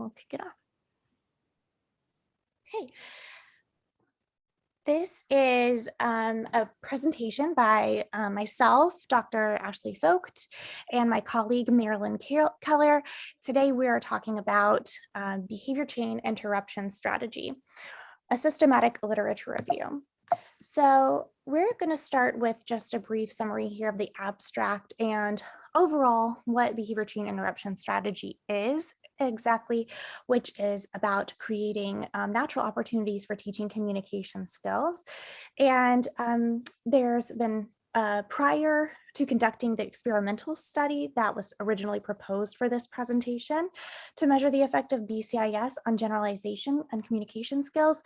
we'll kick it off. Okay. This is a presentation by myself, Dr. Ashley Vogt, and my colleague Marilyn Keller. Today we are talking about behavior chain interruption strategy, a systematic literature review. So we're going to start with just a brief summary here of the abstract and overall what behavior chain interruption strategy is exactly, which is about creating natural opportunities for teaching communication skills. And there's been prior to conducting the experimental study that was originally proposed for this presentation to measure the effect of BCIS on generalization and communication skills.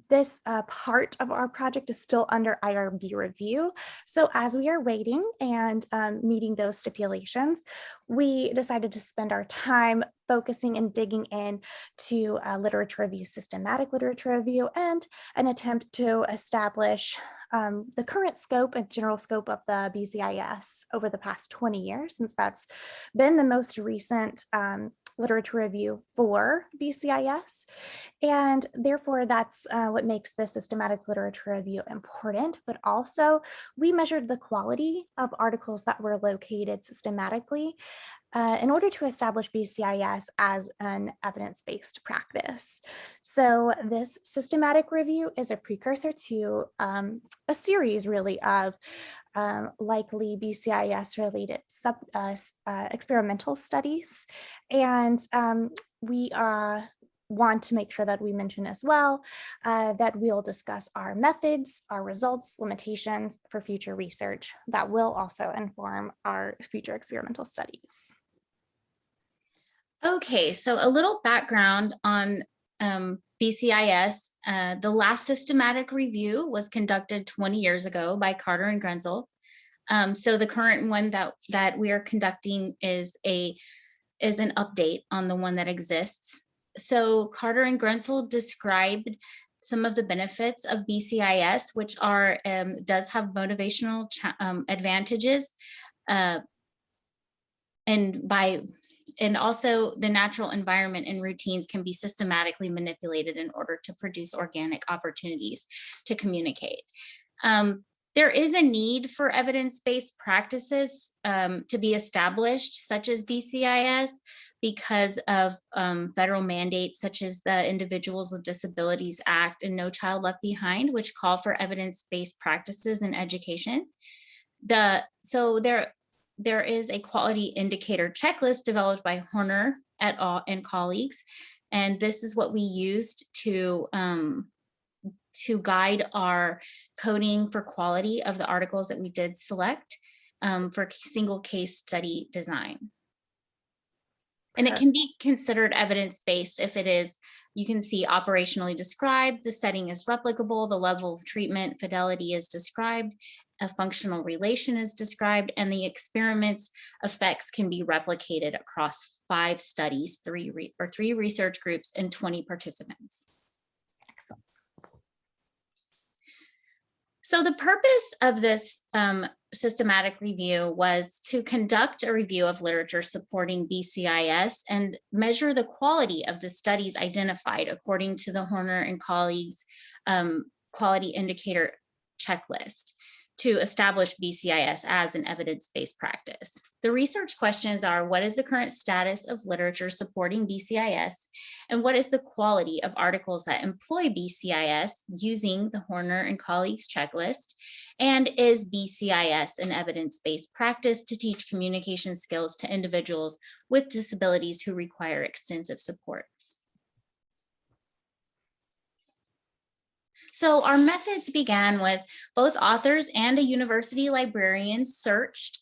This part of our project is still under IRB review. So as we are waiting and meeting those stipulations, we decided to spend our time focusing and digging in to literature review, systematic literature review, and an attempt to establish the current scope and general scope of the BCIS over the past 20 years, since that's been the most recent literature review for BCIS. And therefore, that's what makes this systematic literature review important. But also, we measured the quality of articles that were located systematically in order to establish BCIS as an evidence-based practice. So this systematic review is a precursor to a series really of likely BCIS-related experimental studies. And we want to make sure that we mention as well that we'll discuss our methods, our results, limitations for future research that will also inform our future experimental studies. Okay, so a little background on BCIS. The last systematic review was conducted 20 years ago by Carter and Grenzel. So the current one that we are conducting is an update on the one that exists. So Carter and Grenzel described some of the benefits of BCIS, which are does have motivational advantages, and also the natural environment and routines can be systematically manipulated in order to produce organic opportunities to communicate. There is a need for evidence-based practices to be established, such as BCIS, because of federal mandates such as the Individuals with Disabilities Act and No Child Left Behind, which call for evidence-based practices in education. So there is a quality indicator checklist developed by Horner et al. And colleagues, and this is what we used to guide our coding for quality of the articles that we did select for single case study design. And it can be considered evidence-based if it is, you can see operationally described, the setting is replicable, the level of treatment fidelity is described, a functional relation is described, and the experiment's effects can be replicated across 5 studies, 3 research groups, and 20 participants. Excellent. So the purpose of this systematic review was to conduct a review of literature supporting BCIS and measure the quality of the studies identified according to the Horner and colleagues quality indicator checklist to establish BCIS as an evidence-based practice. The research questions are: what is the current status of literature supporting BCIS? And what is the quality of articles that employ BCIS using the Horner and colleagues checklist? And is BCIS an evidence-based practice to teach communication skills to individuals with disabilities who require extensive supports? So our methods began with both authors and a university librarian searched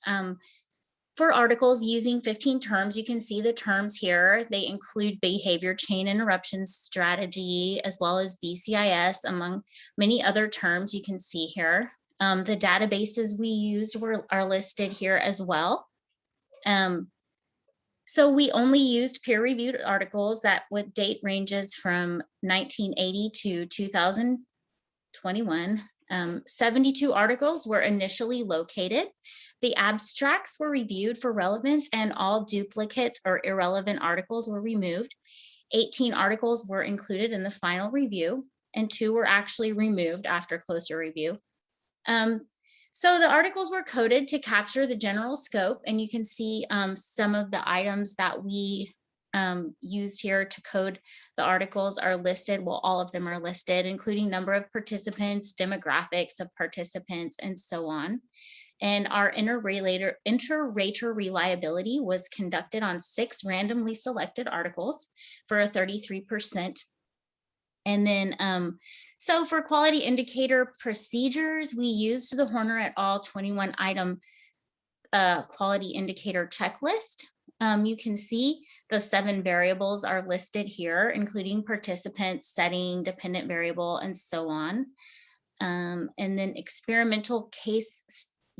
for articles using 15 terms. You can see the terms here. They include behavior chain interruption strategy, as well as BCIS, among many other terms you can see here. The databases we used are listed here as well. So we only used peer-reviewed articles that with date ranges from 1980 to 2021. 72 articles were initially located. The abstracts were reviewed for relevance, and all duplicates or irrelevant articles were removed. 18 articles were included in the final review, and 2 were actually removed after closer review. Um, so the articles were coded to capture the general scope, and you can see some of the items that we used here to code the articles are listed. Well, all of them are listed, including number of participants, demographics of participants, and so on. And our inter-rater reliability was conducted on 6 randomly selected articles for a 33%. And then, so for quality indicator procedures, we used the Horner et al. 21 item quality indicator checklist. You can see the 7 variables are listed here, including participants, setting, dependent variable, and so on. And then experimental case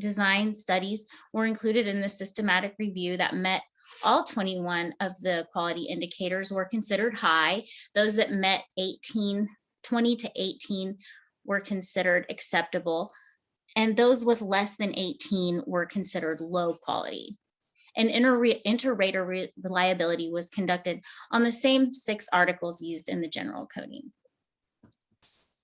design studies were included in the systematic review that met all 21 of the quality indicators were considered high. Those that met 20 to 18 were considered acceptable. And those with less than 18 were considered low quality. And inter-rater reliability was conducted on the same 6 articles used in the general coding.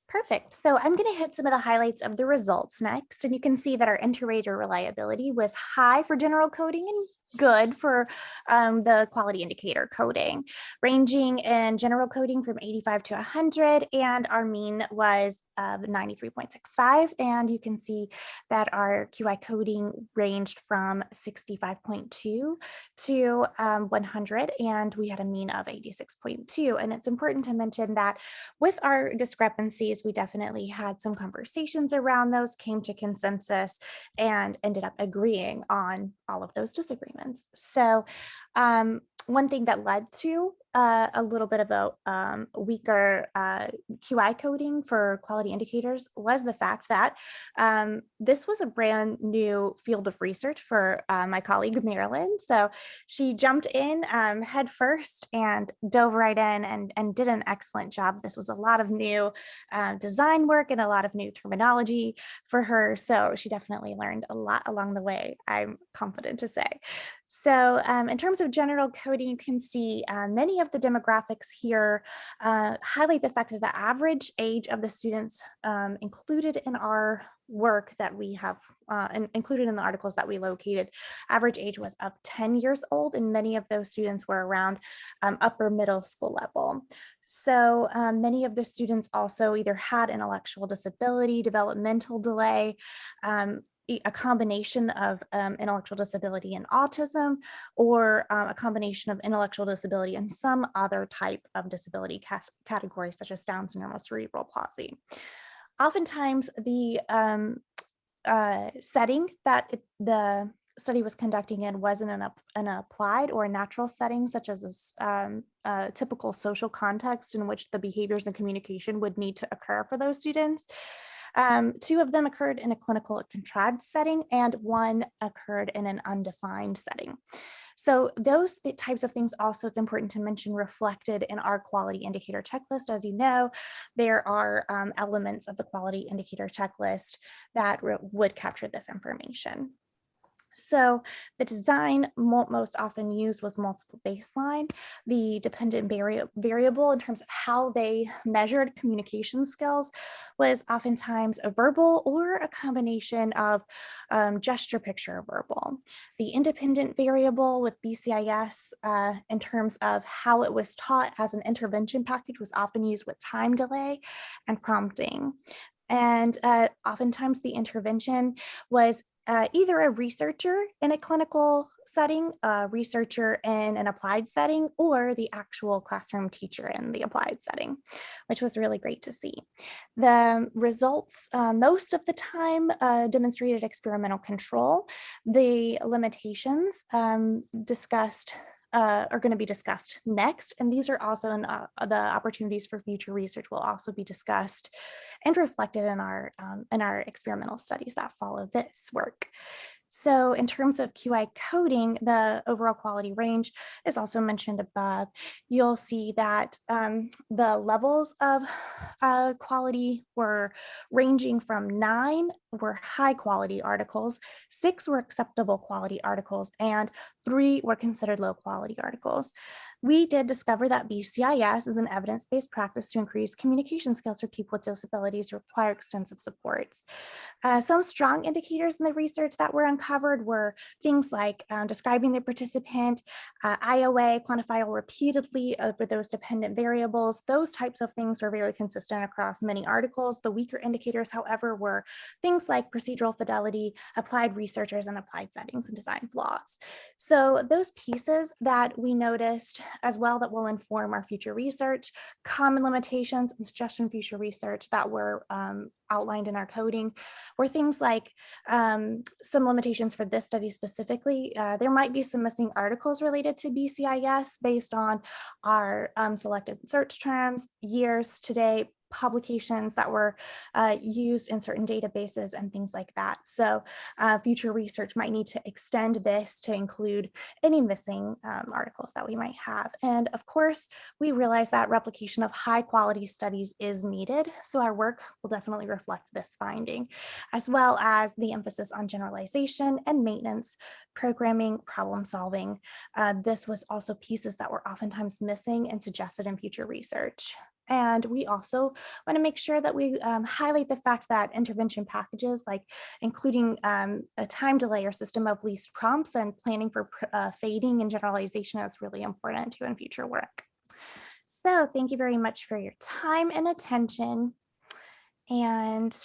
Perfect. So I'm going to hit some of the highlights of the results next. And you can see that our inter-rater reliability was high for general coding and good for the quality indicator coding, ranging in general coding from 85 to 100. And our mean was 93.65. And you can see that our QI coding ranged from 65.2 to 100. And we had a mean of 86.2. And it's important to mention that with our discrepancies, we definitely had some conversations around those, came to consensus, and ended up agreeing on all of those disagreements. So one thing that led to a little bit of a weaker QI coding for quality indicators was the fact that this was a brand new field of research for my colleague Marilyn. So she jumped in head first and dove right in and did an excellent job. This was a lot of new design work and a lot of new terminology for her. So she definitely learned a lot along the way, I'm confident to say. So in terms of general coding, you can see many of the demographics here highlight the fact that the average age of the students included in our work that we have included in the articles that we located, average age was of 10 years old, and many of those students were around upper middle school level. So many of the students also either had intellectual disability, developmental delay, a combination of intellectual disability and autism, or a combination of intellectual disability and some other type of disability category, such as Down syndrome or cerebral palsy. Oftentimes, the setting that the study was conducting in wasn't an applied or a natural setting, such as this typical social context in which the behaviors and communication would need to occur for those students. 2 of them occurred in a clinical contrived setting, and 1 occurred in an undefined setting. So those types of things also, it's important to mention, reflected in our quality indicator checklist. As you know, there are elements of the quality indicator checklist that would capture this information. So the design most often used was multiple baseline. The dependent variable in terms of how they measured communication skills was oftentimes a verbal or a combination of gesture, picture, verbal. The independent variable with BCIS in terms of how it was taught as an intervention package was often used with time delay and prompting. And oftentimes the intervention was either a researcher in a clinical setting, a researcher in an applied setting, or the actual classroom teacher in the applied setting, which was really great to see. The results most of the time demonstrated experimental control. The limitations discussed are going to be discussed next. And these are also the opportunities for future research will also be discussed and reflected in our experimental studies that follow this work. So in terms of QI coding, the overall quality range is also mentioned above. You'll see that the levels of quality were ranging from 9 were high quality articles, 6 were acceptable quality articles, and 3 were considered low quality articles. We did discover that BCIS is an evidence-based practice to increase communication skills for people with disabilities who require extensive supports. Some strong indicators in the research that were uncovered were things like describing the participant, IOA, quantifiable repeatedly over those dependent variables. Those types of things were very consistent across many articles. The weaker indicators, however, were things like procedural fidelity, applied researchers, and applied settings and design flaws. So those pieces that we noticed as well that will inform our future research, common limitations and suggestion future research that were outlined in our coding were things like some limitations for this study specifically. There might be some missing articles related to BCIS based on our selected search terms, years to date, publications that were used in certain databases and things like that. So future research might need to extend this to include any missing articles that we might have. And of course, we realize that replication of high quality studies is needed. So our work will definitely reflect this finding, as well as the emphasis on generalization and maintenance, programming, problem solving. This was also pieces that were oftentimes missing and suggested in future research. And we also want to make sure that we highlight the fact that intervention packages, like including a time delay or system of least prompts and planning for fading and generalization, is really important too in future work. So thank you very much for your time and attention. And